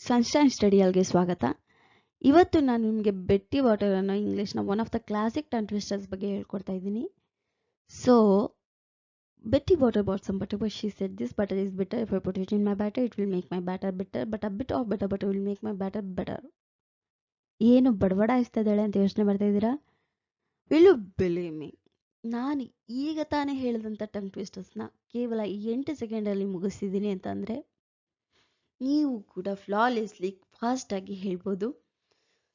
Sunshine ಸ್ಟಡಿಯಲ್ಗೆ ಸ್ವಾಗತ. ಇವತ್ತು ನಾನು ನಿಮಗೆ ಬೆಟ್ಟಿ ವಾಟರ್ ಅನ್ನೋ ಇಂಗ್ಲೀಷ್ನ one of the classic tongue twisters ಬಗ್ಗೆ ಹೇಳ್ಕೊಡ್ತಾ ಇದ್ದೀನಿ. So Betty Botter bought some butter, but she said this butter is bitter. If I put it in my batter, it will make my batter bitter, but a bit of better butter will make my batter better. ಏನು ಬಡಬಡಾಯಿಸ್ತಾ ಇದ್ದಾಳೆ ಅಂತ ಯೋಚನೆ ಮಾಡ್ತಾ ಇದ್ದೀರಾ? Will you believe me, ನಾನು ಈಗ ತಾನೇ ಹೇಳಿದಂಥ ಟಂಗ್ ಟ್ವಿಸ್ಟರ್ಸ್ನ ಕೇವಲ 8 ಸೆಕೆಂಡಲ್ಲಿ ಮುಗಿಸಿದ್ದೀನಿ ಅಂತಂದರೆ ನೀವು ಕೂಡ ಫ್ಲಾಲೆಸ್ಲಿ ಫಾಸ್ಟಾಗಿ ಹೇಳ್ಬೋದು.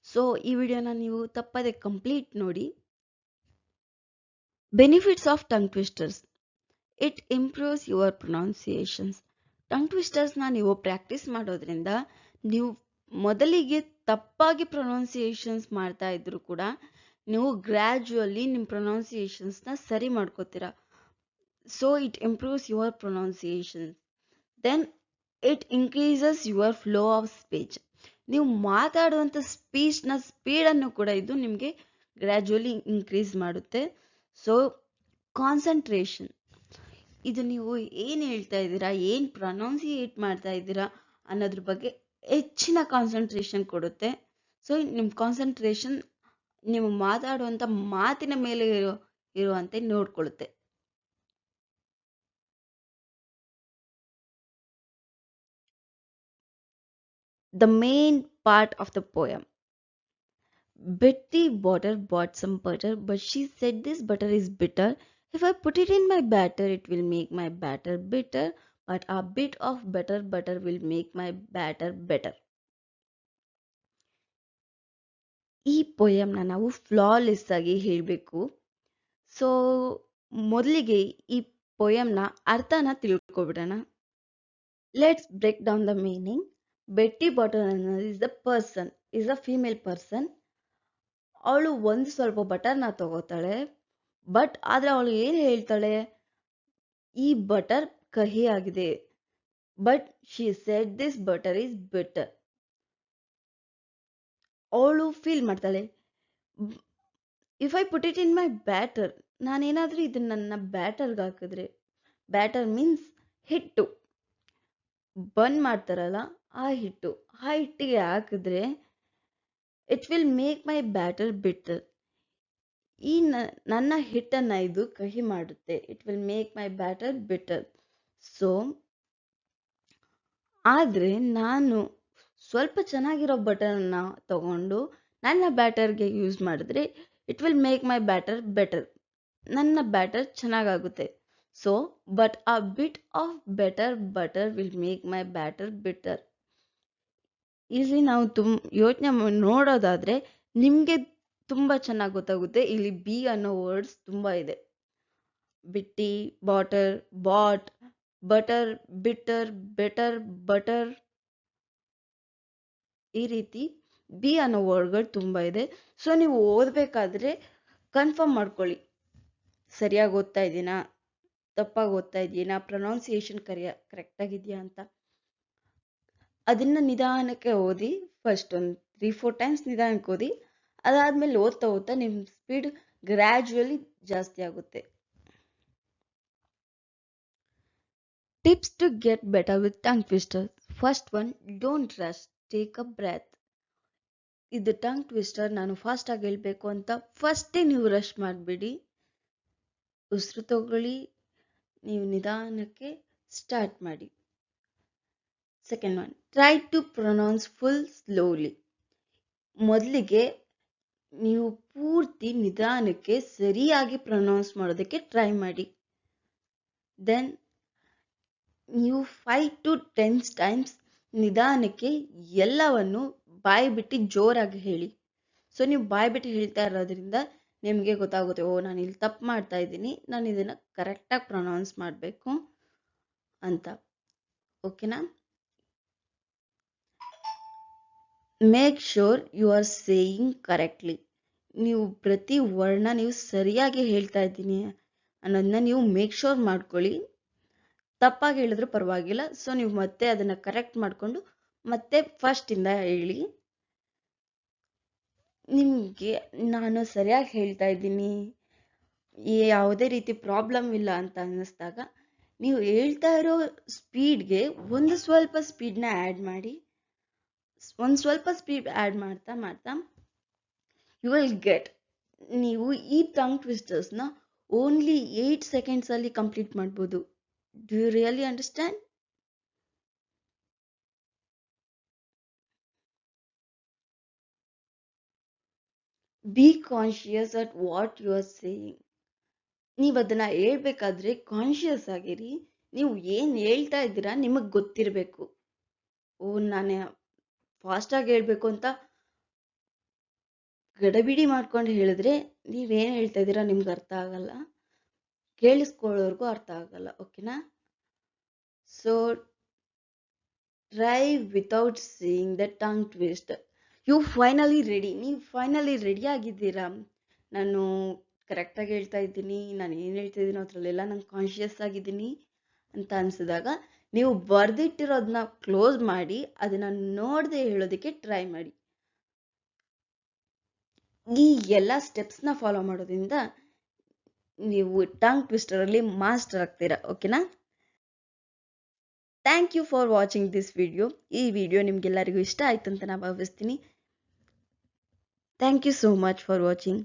ಸೊ ಈ ವಿಡಿಯೋನ ನೀವು ತಪ್ಪದೆ ಕಂಪ್ಲೀಟ್ ನೋಡಿ. Benefits of tongue twisters: it improves your pronunciations. Tongue ಟ್ವಿಸ್ಟರ್ಸ್ನ ನೀವು ಪ್ರಾಕ್ಟೀಸ್ ಮಾಡೋದ್ರಿಂದ ನೀವು ಮೊದಲಿಗೆ ತಪ್ಪಾಗಿ ಪ್ರೊನೌನ್ಸಿಯೇಷನ್ಸ್ ಮಾಡ್ತಾ ಇದ್ರು ಕೂಡ ನೀವು ಗ್ರ್ಯಾಜುವಲಿ ನಿಮ್ಮ ಪ್ರೊನೌನ್ಸಿಯೇಷನ್ಸ್ನ ಸರಿ ಮಾಡ್ಕೋತೀರಾ. So it improves your pronunciations. Then it increases your flow of speech. ನೀವು ಮಾತಾಡುವಂಥ ಸ್ಪೀಚ್ನ ಸ್ಪೀಡನ್ನು ಕೂಡ ಇದು ನಿಮಗೆ ಗ್ರ್ಯಾಜುವಲಿ ಇನ್ಕ್ರೀಸ್ ಮಾಡುತ್ತೆ. ಸೊ ಕಾನ್ಸಂಟ್ರೇಷನ್, ಇದು ನೀವು ಏನು ಹೇಳ್ತಾ ಇದ್ದೀರಾ, ಏನು ಪ್ರೊನೌನ್ಸಿಯೇಟ್ ಮಾಡ್ತಾ ಇದ್ದೀರಾ ಅನ್ನೋದ್ರ ಬಗ್ಗೆ ಹೆಚ್ಚಿನ ಕಾನ್ಸಂಟ್ರೇಷನ್ ಕೊಡುತ್ತೆ. ಸೊ ನಿಮ್ಮ ಕಾನ್ಸಂಟ್ರೇಷನ್ ನೀವು ಮಾತಾಡುವಂಥ ಮಾತಿನ ಮೇಲೆ ಇರುವಂತೆ ನೋಡ್ಕೊಳ್ಳುತ್ತೆ. The main part of the poem. Betty Botter bought some butter, but she said this butter is bitter. If I put it in my batter, it will make my batter bitter, but a bit of better butter will make my batter better. ಈ ಪೊಯಮ್ನ ನಾವು flawless ಆಗಿ ಹೇಳಬೇಕು. So ಮೊದಲಿಗೆ ಈ ಪೊಯಮ್ನ ಅರ್ಥನ ತಿಳ್ಕೊಬಿಡೋಣ. Let's break down the meaning. Betty Botter ಅನ್ನೋದು is the person, is a female person. ಅವಳು ಒಂದು ಸ್ವಲ್ಪ ಬಟರ್ನ ತಗೋತಾಳೆ, ಬಟ್ ಆದರೆ ಅವಳು ಏನು ಹೇಳ್ತಾಳೆ, ಈ ಬಟರ್ ಕಹಿ ಆಗಿದೆ. But she said this butter is bitter. ಅವಳು ಫೀಲ್ ಮಾಡ್ತಾಳೆ, if I put it in my batter, ನಾನೇನಾದರೂ ಇದನ್ನ ನನ್ನ ಬ್ಯಾಟರ್ಗೆ ಹಾಕಿದ್ರೆ, ಬ್ಯಾಟರ್ ಮೀನ್ಸ್ ಹಿಟ್ಟು, ಬರ್ನ್ ಮಾಡ್ತಾರಲ್ಲ ಆ ಹಿಟ್ಟಿಗೆ ಹಾಕಿದ್ರೆ it will make my batter bitter. ಈ ನನ್ನ ಹಿಟ್ಟನ್ನು ಇದು ಕಹಿ ಮಾಡುತ್ತೆ. It will make my batter bitter. So ಆದರೆ ನಾನು ಸ್ವಲ್ಪ ಚೆನ್ನಾಗಿರೋ ಬಟರ್ನ ತಗೊಂಡು ನನ್ನ ಬ್ಯಾಟರ್ಗೆ ಯೂಸ್ ಮಾಡಿದ್ರೆ it will make my batter better. ನನ್ನ ಬ್ಯಾಟರ್ ಚೆನ್ನಾಗಾಗುತ್ತೆ. So but a bit of better butter will make my batter bitter. ಇಲ್ಲಿ ನಾವು ಯೋಚನೆ ನೋಡೋದಾದರೆ ನಿಮಗೆ ತುಂಬ ಚೆನ್ನಾಗಿ ಗೊತ್ತಾಗುತ್ತೆ. ಇಲ್ಲಿ ಬಿ ಅನ್ನೋ ವರ್ಡ್ಸ್ ತುಂಬ ಇದೆ. Betty, Botter, bought, butter, bitter, better, butter, ಈ ರೀತಿ ಬಿ ಅನ್ನೋ ವರ್ಡ್ಗಳು ತುಂಬ ಇದೆ. ಸೊ ನೀವು ಓದಬೇಕಾದ್ರೆ ಕನ್ಫರ್ಮ್ ಮಾಡ್ಕೊಳ್ಳಿ, ಸರಿಯಾಗಿ ಓದ್ತಾ ಇದ್ದೀನಾ, ತಪ್ಪಾಗಿ ಓದ್ತಾ ಇದ್ದೀನಾ, ಪ್ರೊನೌನ್ಸಿಯೇಷನ್ ಕರೆಕ್ಟಾಗಿದೆಯಾ ಅಂತ. ಅದನ್ನು ನಿಧಾನಕ್ಕೆ ಓದಿ. ಫಸ್ಟ್ ಒಂದು 3-4 ಟೈಮ್ಸ್ ನಿಧಾನಕ್ಕೆ ಓದಿ. ಅದಾದಮೇಲೆ ಓದ್ತಾ ಓದ್ತಾ ನಿಮ್ಮ ಸ್ಪೀಡ್ ಗ್ರ್ಯಾಜುವಲಿ ಜಾಸ್ತಿ ಆಗುತ್ತೆ. Tips to get better with tongue twister. First one, don't rush, take a breath. ಇದು ಟಂಗ್ ಟ್ವಿಸ್ಟರ್ ನಾನು ಫಾಸ್ಟಾಗಿ ಹೇಳಬೇಕು ಅಂತ ಫಸ್ಟೇ ನೀವು ರಶ್ ಮಾಡಿಬಿಡಿ. ಉಸಿರು ತಗೊಳ್ಳಿ, ನೀವು ನಿಧಾನಕ್ಕೆ ಸ್ಟಾರ್ಟ್ ಮಾಡಿ. Second one, try to pronounce full slowly. ಮೊದಲಿಗೆ ನೀವು ಪೂರ್ತಿ ನಿಧಾನಕ್ಕೆ ಸರಿಯಾಗಿ ಪ್ರೊನೌನ್ಸ್ ಮಾಡೋದಕ್ಕೆ ಟ್ರೈ ಮಾಡಿ. ದೆನ್ ನೀವು 5 to 10 ಟೈಮ್ಸ್ ನಿಧಾನಕ್ಕೆ ಎಲ್ಲವನ್ನು ಬಾಯಿ ಬಿಟ್ಟು ಜೋರಾಗಿ ಹೇಳಿ. ಸೊ ನೀವು ಬಾಯಿ ಬಿಟ್ಟು ಹೇಳ್ತಾ ಇರೋದ್ರಿಂದ ನಿಮಗೆ ಗೊತ್ತಾಗುತ್ತೆ, ಓ ನಾನು ಇಲ್ಲಿ ತಪ್ಪು ಮಾಡ್ತಾ ಇದ್ದೀನಿ, ನಾನು ಇದನ್ನು ಕರೆಕ್ಟಾಗಿ ಪ್ರೊನೌನ್ಸ್ ಮಾಡಬೇಕು ಅಂತ. ಓಕೆನಾ? Make sure you are saying correctly. ನೀವು ಪ್ರತಿ ವರ್ಡ್ನ ನೀವು ಸರಿಯಾಗಿ ಹೇಳ್ತಾ ಇದ್ದೀನಿ ಅನ್ನೋದನ್ನ ನೀವು ಮೇಕ್ ಶೋರ್ ಮಾಡ್ಕೊಳ್ಳಿ. ತಪ್ಪಾಗಿ ಹೇಳಿದ್ರೂ ಪರವಾಗಿಲ್ಲ. ಸೊ ನೀವು ಮತ್ತೆ ಅದನ್ನು ಕರೆಕ್ಟ್ ಮಾಡಿಕೊಂಡು ಮತ್ತೆ ಫಸ್ಟಿಂದ ಹೇಳಿ. ನಿಮಗೆ ನಾನು ಸರಿಯಾಗಿ ಹೇಳ್ತಾ ಇದ್ದೀನಿ, ಯಾವುದೇ ರೀತಿ ಪ್ರಾಬ್ಲಮ್ ಇಲ್ಲ ಅಂತ ಅನ್ನಿಸ್ದಾಗ ನೀವು ಹೇಳ್ತಾ ಇರೋ ಸ್ಪೀಡ್ಗೆ ಒಂದು ಸ್ವಲ್ಪ ಸ್ಪೀಡ್ನ ಆ್ಯಡ್ ಮಾಡಿ. ಒಂದು ಸ್ವಲ್ಪ ಸ್ಪೀಡ್ ಆ್ಯಡ್ ಮಾಡ್ತಾ ಮಾಡ್ತಾ ಯು ವಿಲ್ ಗೆಟ್. ನೀವು ಈ ಟಂಗ್ ಟ್ವಿಸ್ಟರ್ಸ್ನ ಓನ್ಲಿ 8 ಸೆಕೆಂಡ್ಸಲ್ಲಿ ಕಂಪ್ಲೀಟ್ ಮಾಡ್ಬೋದು. Do you really understand? Be conscious at what you are saying. ನೀವು ಅದನ್ನು ಹೇಳ್ಬೇಕಾದ್ರೆ ಕಾನ್ಶಿಯಸ್ ಆಗಿರಿ. ನೀವು ಏನು ಹೇಳ್ತಾ ಇದ್ದೀರಾ ನಿಮಗೆ ಗೊತ್ತಿರಬೇಕು. ನಾನು ಫಾಸ್ಟಾಗಿ ಹೇಳಬೇಕು ಅಂತ ಗಡಬಿಡಿ ಮಾಡ್ಕೊಂಡು ಹೇಳಿದ್ರೆ ನೀವೇನು ಹೇಳ್ತಾ ಇದ್ದೀರಾ ನಿಮ್ಗೆ ಅರ್ಥ ಆಗಲ್ಲ, ಕೇಳಿಸ್ಕೊಳ್ಳೋರ್ಗೂ ಅರ್ಥ ಆಗಲ್ಲ. ಓಕೆನಾ? So try without seeing the tongue twist. You finally ready. ನೀವು ಫೈನಲಿ ರೆಡಿ ಆಗಿದ್ದೀರಾ. ನಾನು ಕರೆಕ್ಟಾಗಿ ಹೇಳ್ತಾ ಇದ್ದೀನಿ, ನಾನು ಏನು ಹೇಳ್ತಾ ಇದ್ದೀನೋ ಅದರಲ್ಲೆಲ್ಲ ನಾನು ಕಾನ್ಷಿಯಸ್ ಆಗಿದ್ದೀನಿ ಅಂತ ಅನಿಸಿದಾಗ ನೀವು ಬರೆದಿಟ್ಟಿರೋದನ್ನ ಕ್ಲೋಸ್ ಮಾಡಿ ಅದನ್ನು ನೋಡದೆ ಹೇಳೋದಕ್ಕೆ ಟ್ರೈ ಮಾಡಿ. ಈ ಎಲ್ಲ ಸ್ಟೆಪ್ಸ್ನ ಫಾಲೋ ಮಾಡೋದ್ರಿಂದ ನೀವು ಟಂಗ್ ಟ್ವಿಸ್ಟರಲ್ಲಿ ಮಾಸ್ಟರ್ ಆಗ್ತೀರಾ. ಓಕೆನಾ? Thank you for watching this video. ಈ ವಿಡಿಯೋ ನಿಮಗೆಲ್ಲರಿಗೂ ಇಷ್ಟ ಆಯ್ತು ಅಂತ ನಾನು ಭಾವಿಸ್ತೀನಿ. Thank you so much for watching.